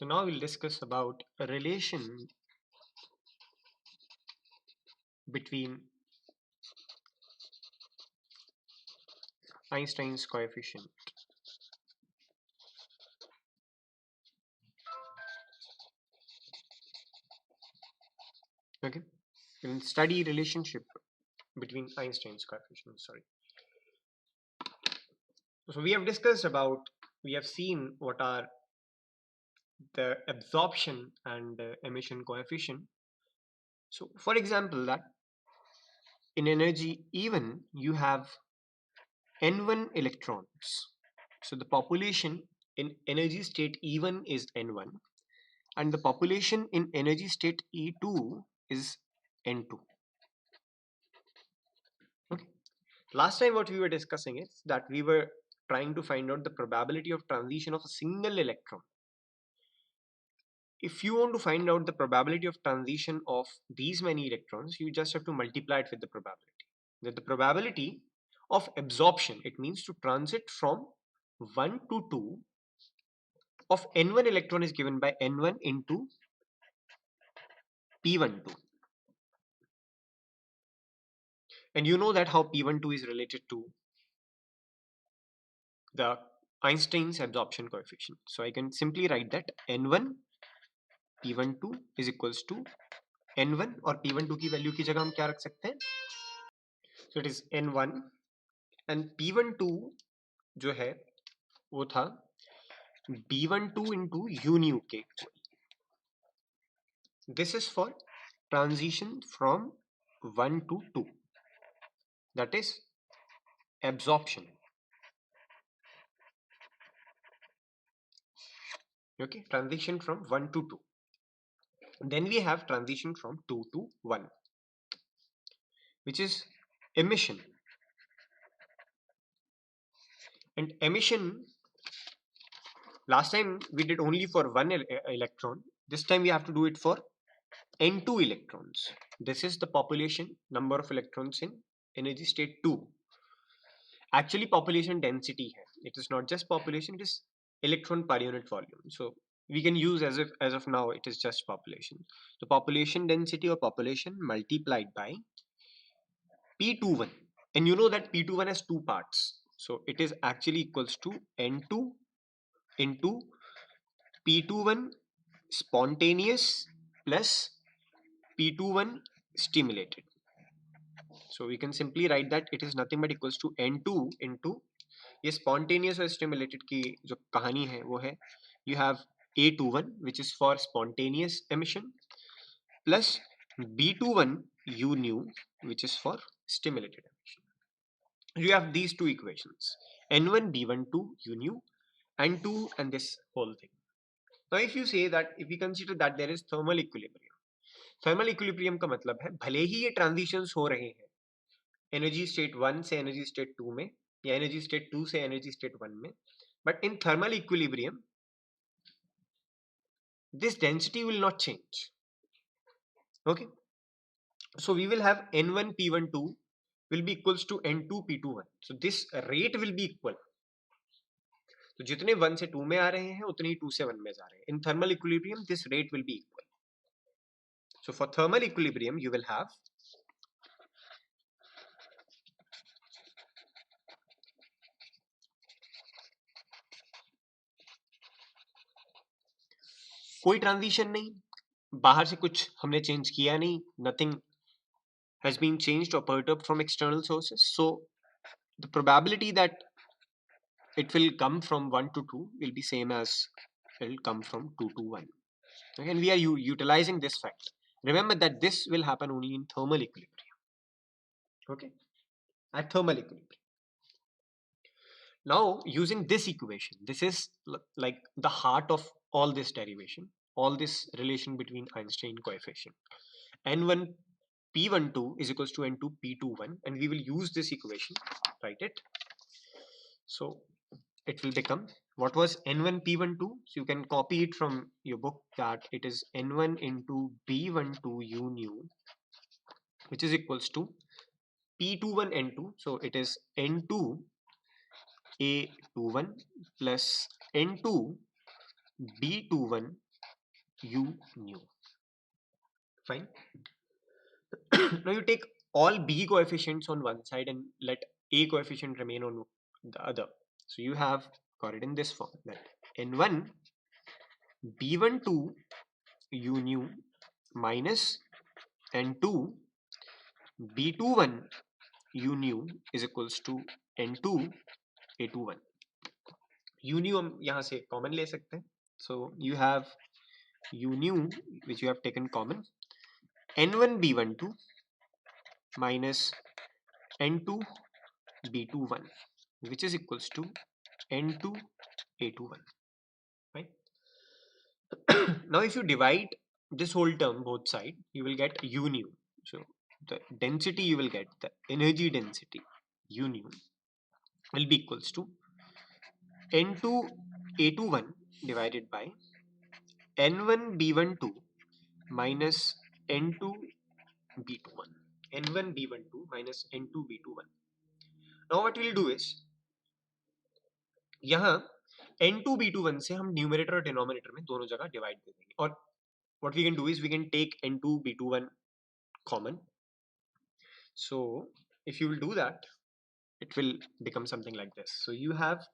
So now we'll discuss about a relation between Einstein's coefficient. Okay, we'll study relationship between Einstein's coefficient. Sorry. So we have discussed about, we have seen what are the absorption and emission coefficient. So for example, that in energy E1 you have N1 electrons. So the population in energy state E1 is N1 and the population in energy state E2 is N2. Okay. Last time what we were discussing is that we were trying to find out the probability of transition of a single electron. If you want to find out the probability of transition of these many electrons, you just have to multiply it with the probability. With the probability of absorption, it means to transit from 1 to 2 of N1 electron is given by N1 into P12. And you know that how P12 is related to the Einstein's absorption coefficient. So I can simply write that N1 P12 is equals to N1 और P12 की value की जगह हम क्या रख सकते हैं? So it is N1 and P12 जो है वो था B12 into U nu के. This is for transition from 1 to 2. That is absorption. Okay, transition from 1 to 2. Then we have transition from 2 to 1, which is emission. And emission, last time we did only for one electron. This time we have to do it for N2 electrons. This is the population number of electrons in energy state 2. Actually population density hai. It is not just population, it is electron per unit volume. So we can use as of now it is just population. So population density or population multiplied by P21. And you know that P21 has two parts. So it is actually equals to N2 into P21 spontaneous plus P21 stimulated. So we can simply write that it is nothing but equals to N2 into ये spontaneous और stimulated की जो कहानी है वो है you have A21 which is for spontaneous emission plus B21 U nu which is for stimulated emission. You have these two equations N1 B12 U nu N2 and this whole thing. Now if you say that if we consider that there is thermal equilibrium, thermal equilibrium का मतलब है भले ही ये transitions हो रहे हैं energy state 1 से energy state 2 में या energy state 2 से energy state 1 में, but in thermal equilibrium this density will not change. Okay, so we will have N1 P12 will be equals to N2 P21. So this rate will be equal. तो जितने 1 से 2 में आ रहे हैं उतने ही 2 से 1 में जा रहे हैं. In thermal equilibrium this rate will be equal. So for thermal equilibrium you will have कोई ट्रांजिशन नहीं, बाहर से कुछ हमने चेंज किया नहीं, nothing has been changed or perturbed from external sources. So the probability that it will come from 1 to 2 will be same as it will come from 2 to 1. Okay, and we are utilizing this fact. Remember that this will happen only in thermal equilibrium. Okay, at thermal equilibrium. Now using this equation, this is like the heart of all this derivation, all this relation between Einstein coefficient. N1 P12 is equals to N2 P21 and we will use this equation, write it. So it will become, what was N1 P12? So you can copy it from your book that it is N1 into B12 U nu which is equals to P21 N2. So it is N2 A21 plus N2 B21 u nu. Fine. Now you take all b coefficients on one side and let a coefficient remain on the other. So you have got it in this form, that n1 b12 u nu minus n2 b21 u nu is equals to n2 a21. u nu हम यहाँ से common ले सकते हैं. So you have u nu which you have taken common, n1 b12 minus n2 b21, which is equals to n2 a21. Right. Now if you divide this whole term both side, you will get u nu. So the density you will get, the energy density u nu will be equals to n2 a21 divided by n1 b12 minus n2 b21. n1 b12 minus n2 b21. Now what we'll do is, यहाँ n2 b21 से हम numerator और denominator में दोनों जगह divide दे देंगे, और what we can do is we can take n2 b21 common. So if you will do that, it will become something like this. So you have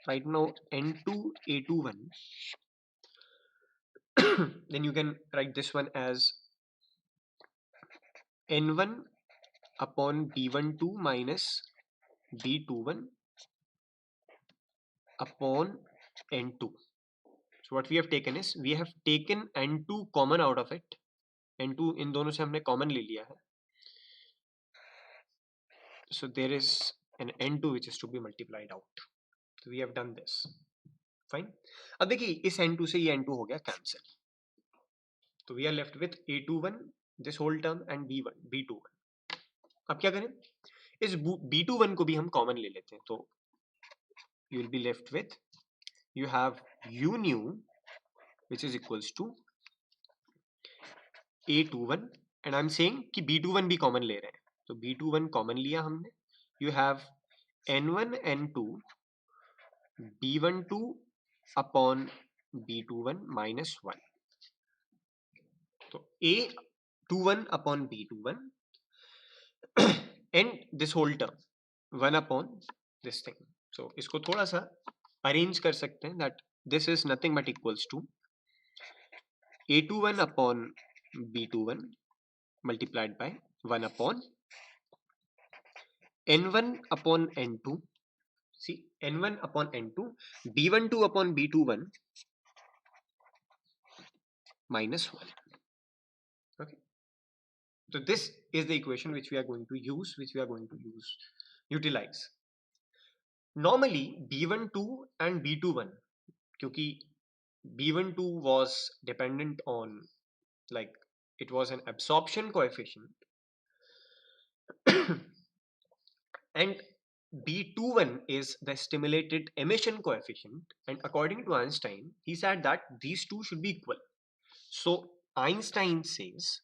right now n2 a21 then you can write this one as n1 upon b12 minus b21 upon n2. So what we have taken is, we have taken n2 common out of it. n2 इन दोनों से हमने common ले लिया है. So there is an n2 which is to be multiplied out. So we have done this. Fine. अब देखिए इस n2 से ये n2 हो गया cancel. तो we are left with a21 this whole term and b21. अब क्या करें, इस b21 को भी हम common ले लेते हैं. तो you will be left with, you have u nu which is equals to a21 and I'm saying कि b21 भी common ले रहे हैं. तो b21 common लिया हमने. You have n1 n2 b12 upon b21 minus 1. तो a21 upon b21 and this whole term 1 upon this thing. So इसको थोड़ा सा arrange कर सकते हैं, that this is nothing but equals to a21 upon b21 multiplied by 1 upon n1 upon n2. See, n1 upon n2 b12 upon b21 minus 1. Okay. So this is the equation which we are going to use, utilize. Normally b12 and b21, क्योंकि b12 was dependent on, like, it was an absorption coefficient and b21 is the stimulated emission coefficient, and according to Einstein he said that these two should be equal. So Einstein says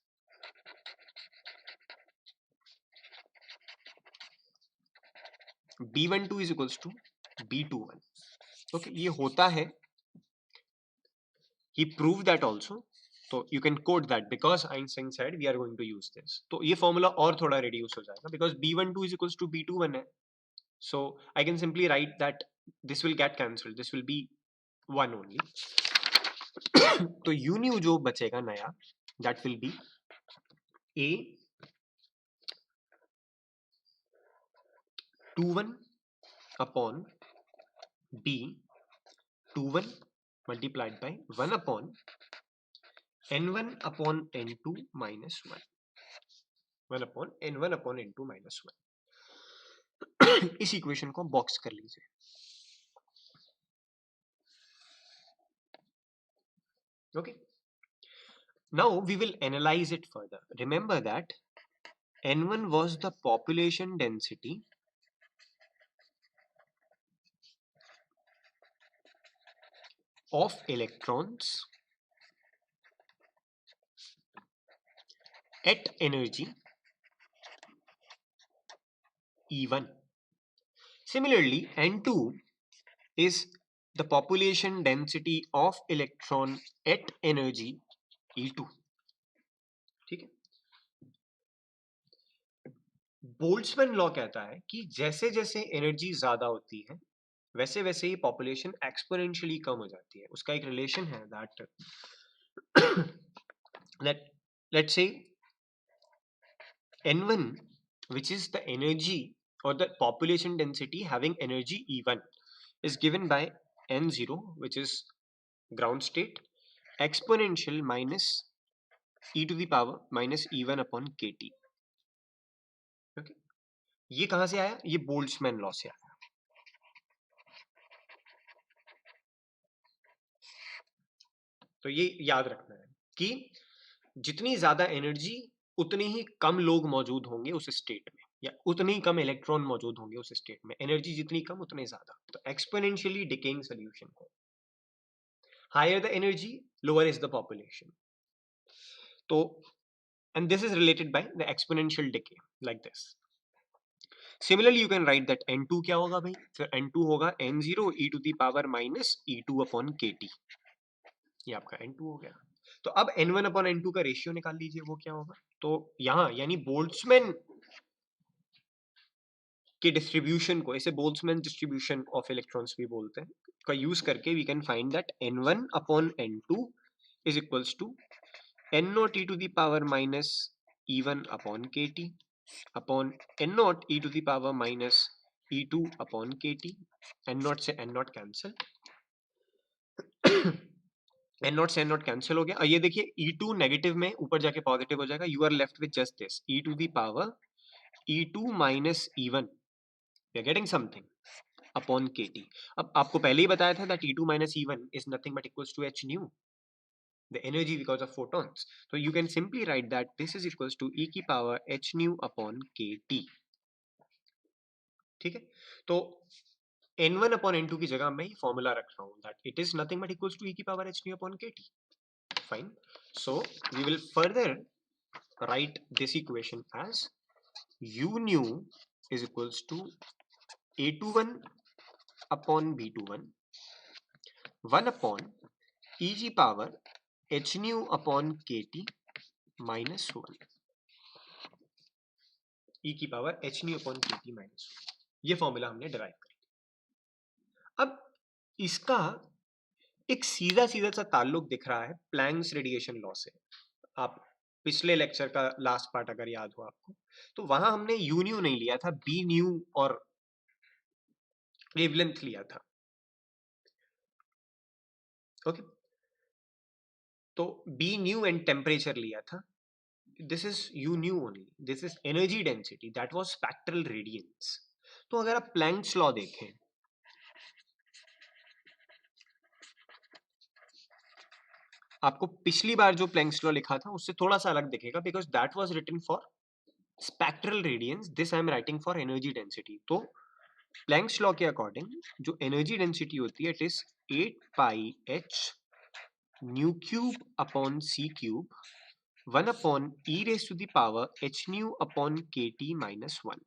b12 is equals to b21. Okay, ये होता है. He proved that also. So you can quote that, because Einstein said we are going to use this. तो ये formula और थोड़ा reduce हो जाएगा, because b12 is equals to b21 है. So I can simply write that this will get cancelled. This will be 1 only. तो u nu जो बचेगा नया, that will be a21 upon b21 multiplied by 1 upon n1 upon n2 minus 1. 1 upon n1 upon n2 minus 1. इस equation को box कर लीजिए. Okay. Now we will analyze it further. Remember that n1 was the population density of electrons at energy E1. Similarly, n2 is the population density of electron at energy E2. ठीक है, Boltzmann law कहता है कि जैसे जैसे energy ज्यादा होती है वैसे वैसे ही पॉपुलेशन एक्सपोनेंशियली कम हो जाती है. उसका एक रिलेशन है that let's say n1, which is the energy or the population density having energy E1, is given by n0, which is ground state, exponential minus e to the power minus E1 upon kt. Okay? ये कहां से आया? ये Boltzmann law से आया. तो ये याद रखना है कि जितनी ज्यादा एनर्जी उतनी ही कम लोग मौजूद होंगे उस स्टेट में, या उतनी ही कम इलेक्ट्रॉन मौजूद होंगे उस स्टेट में. एनर्जी जितनी कम उतने ज्यादा. तो एक्सपोनेंशियली डिकेइंग सोल्यूशन है. Higher the energy lower is the population. तो and this is related by the exponential decay like this. Similarly you can write that n2 क्या होगा भाई? फिर n2 होगा n0 e to the power minus e2 upon kt. ये आपका n2 हो गया. तो अब n1 upon n2 का रेशियो निकाल लीजिए, वो क्या होगा? तो यहां यानी बोल्ट्जमैन के डिस्ट्रीब्यूशन को, इसे बोल्ट्जमैन डिस्ट्रीब्यूशन ऑफ इलेक्ट्रॉन्स भी बोलते हैं, का यूज करके we can find that n1 upon n2 is equals to n0 e to the power minus e1 upon kt upon n0 e to the power minus e2 upon kt. n0 से n0 cancel, n0 से n0 cancel हो गया. और ये देखिए e2 negative में ऊपर जाके पॉजिटिव हो जाएगा. You are left with just this e to the power e2 minus e1. We are getting something upon kt. अब आपको पहले ही बताया था that e2 minus e1 is nothing but equals to h nu, the energy because of photons. So you can simply write that this is equals to e की power h nu upon kt. ठीक है, तो n1 upon n2 की जगह मैं formula रख रहा हूं that it is nothing but equals to e की power h nu upon kt. Fine. So we will further write this equation as u nu is equals to a21 upon b21 1 upon e की power h nu upon kt minus 1. e की power h nu upon kt minus 1. ये formula हमने derive कर लिया. अब इसका एक सीधा सीधा सा ताल्लुक दिख रहा है प्लैंक्स रेडिएशन लॉ से. आप पिछले लेक्चर का लास्ट पार्ट अगर याद हो आपको, तो वहां हमने यू न्यू नहीं लिया था, बी न्यू और वेवलेंथ लिया था. ओके, तो बी न्यू एंड टेम्परेचर लिया था. This is u nu only, this is energy density, that was spectral radiance. तो अगर आप प्लैंक्स लॉ देखें, आपको पिछली बार जो प्लैंक्स लॉ लिखा था उससे थोड़ा सा अलग दिखेगा, because that was written for spectral radiance, this I am writing for energy density. तो प्लैंक्स लॉ के अकॉर्डिंग जो एनर्जी डेंसिटी होती है it is 8 pi h nu cube upon c cube 1 upon e raise to the power h nu upon k T minus 1.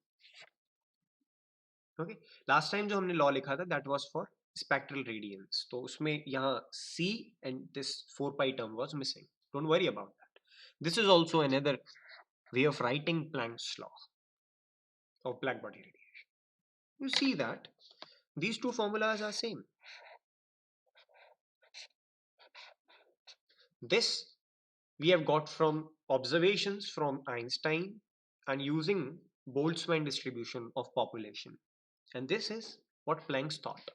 Okay, last time जो हमने law लिखा था that was for spectral radiance, तो उसमें यहाँ c and this 4 pi term was missing. Don't worry about that. This is also another way of writing Planck's law of black body radiation. You see that these two formulas are same. This we have got from observations from Einstein and using Boltzmann distribution of population, and this is what Planck's thought.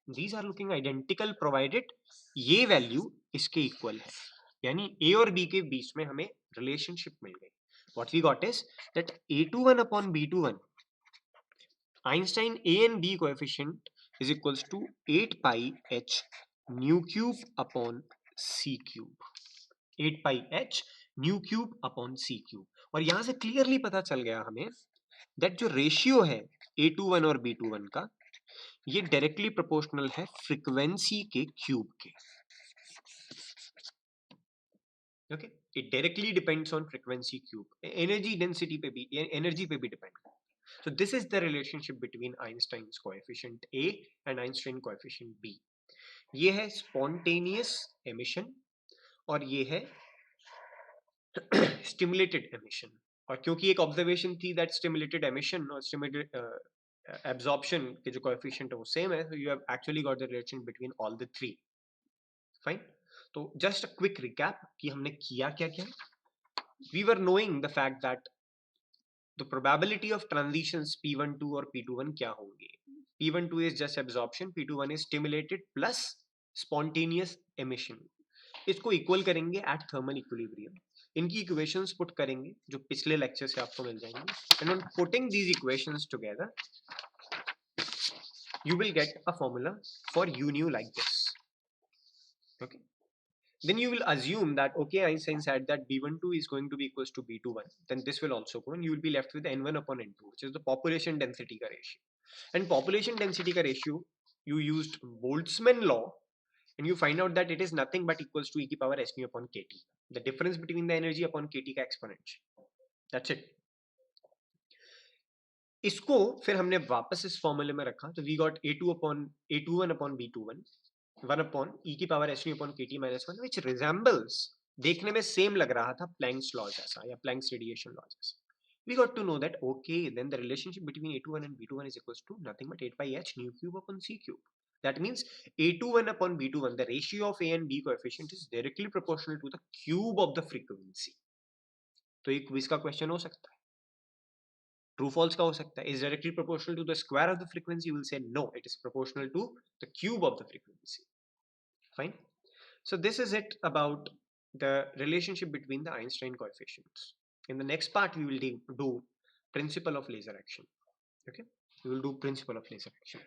These are looking identical provided ये value इसके equal है, यानी A और B के बीच में हमें relationship मिल गई. What we got is that A21 upon B21, Einstein A and B coefficient is equals to 8 pi h nu cube upon c cube. 8 pi h nu cube upon c cube. और यहां से clearly पता चल गया हमें that जो ratio है A21 और B21 का, ये डायरेक्टली प्रोपोर्शनल है फ्रीक्वेंसी के क्यूब के. Okay, it directly depends on frequency cube. Energy density पे भी, एनर्जी पे भी depend. So this is the relationship between Einstein's coefficient A and Einstein coefficient B. ये है स्पॉन्टेनियस एमिशन और ये है स्टिमुलेटेड एमिशन। और क्योंकि एक ऑब्जर्वेशन थी दैट स्टिमुलेटेड एमिशन और स्टिमुलेटेड एब्जॉर्प्शन के जो कोएफिशिएंट है वो सेम है, so you have actually got the relation between all the three. Fine. तो just a quick recap कि हमने किया क्या क्या. We were knowing the fact that the probability of transitions P12 और P21 क्या होंगे. P12 is just absorption, P21 is stimulated plus spontaneous emission. इसको इक्वल करेंगे एट थर्मल इक्विलिब्रियम, इनकी इक्वेशंस पुट करेंगे जो पिछले लेक्चर से आपको मिल जाएंगे, and on putting these equations together you will get a formula for u nu like this. Okay, then you will assume that okay, Einstein said that b12 is going to be equals to b21, then this will also go and you will be left with n1 upon n2, which is the population density ka ratio. And population density ka ratio, you used Boltzmann law and you find out that it is nothing but equals to e की power s nu upon kt, the difference between the energy upon kt का exponent. That's it. इसको फिर हमने वापस इस फॉर्मूले में रखा, तो we got a21 upon b21 1 upon e की power s nu upon kt minus 1, which resembles, देखने में सेम लग रहा था प्लैंक्स लॉ जैसा या प्लैंक्स रेडिएशन लॉ जैसा. We got to know that okay, then the relationship between a21 and b21 is equals to nothing but 8 pi h nu cube upon c cube. That means a21 upon b21, the ratio of a and b coefficient is directly proportional to the cube of the frequency. तो एक quiz का question हो सकता है, true false का हो सकता है. Is directly proportional to the square of the frequency, you will say no, it is proportional to the cube of the frequency. Fine. So this is it about the relationship between the Einstein coefficients. In the next part, we will do principle of laser action. Okay, we will do principle of laser action.